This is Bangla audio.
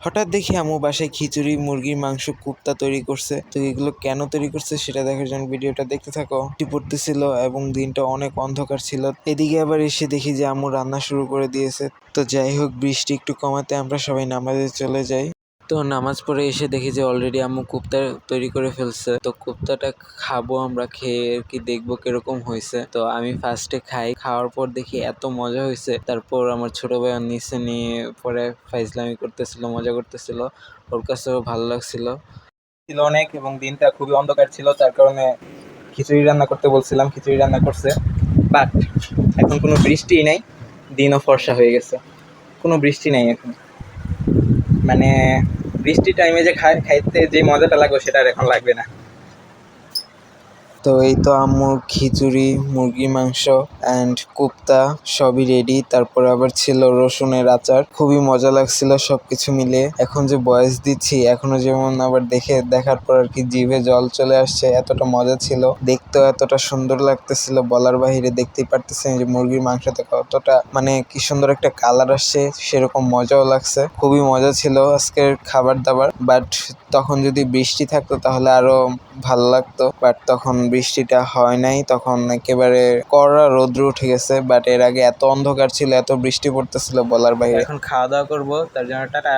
হঠাৎ দেখি আম্মু বাসায় খিচুড়ি, মুরগির মাংস, কোপ্তা তৈরি করছে। তো এগুলো কেন তৈরি করছে সেটা দেখার জন্য ভিডিওটা দেখতে থাকো। বৃষ্টি পড়তেছিল এবং দিনটা অনেক অন্ধকার ছিল। এদিকে আবার এসে দেখি যে আম্মু রান্না শুরু করে দিয়েছে। তো যাই হোক, বৃষ্টি একটু কমাতে আমরা সবাই নামাজে চলে যাই। তো নামাজ পড়ে এসে দেখি যে অলরেডি আম্মু কোপ্তা তৈরি করে ফেলছে। তো কোপ্তাটা খাবো, আমরা খেয়ে আর কি দেখবো কিরকম হয়েছে। তো আমি ফার্স্টে খাই, খাওয়ার পর দেখি এত মজা হয়েছে। তারপর আমার ছোট ভাই নিচে নিয়ে পরে ফাইজলামি করতেছিল, মজা করতেছিল, ওর কাছেও ভালো লাগছিল। ছিল অনেক এবং দিনটা খুবই অন্ধকার ছিল, তার কারণে খিচুড়ি রান্না করতে বলছিলাম, খিচুড়ি রান্না করছে। বাট এখন কোনো বৃষ্টি নেই, দিনও ফর্সা হয়ে গেছে, কোনো বৃষ্টি নেই এখন। মানে বৃষ্টি টাইমে যে খাইতে যে মজাটা লাগবে সেটা আর এখন লাগবে না। তো এই তো আম্মুর খিচুড়ি, মুরগির মাংস অ্যান্ড কোপ্তা সবই রেডি। তারপর আবার ছিল রসুনের আচার, খুবই মজা লাগছিল সবকিছু মিলে। এখন যে ভয়েস দিচ্ছি এখনো যেমন আবার দেখার পর আর কি জিভে জল চলে আসছে, এতটা মজা ছিল, দেখতেও এতটা সুন্দর লাগতেছিল বলার বাহিরে। দেখতেই পারতেছেন যে মুরগির মাংসতে কতটা মানে কি সুন্দর একটা কালার আসছে, সেরকম মজাও লাগছে। খুবই মজা ছিল আজকের খাবার দাবার। বাট তখন যদি বৃষ্টি থাকতো তাহলে আরো ভালো লাগতো, বাট তখন বৃষ্টিটা হয় নাই, তখন একেবারে কড়া রৌদ্র উঠে গেছে। বাট এর আগে এত অন্ধকার ছিল, এত বৃষ্টি পড়তেছিল বলার বাইরে। এখন খাওয়া দাওয়া করবো, তার জন্য টাটা।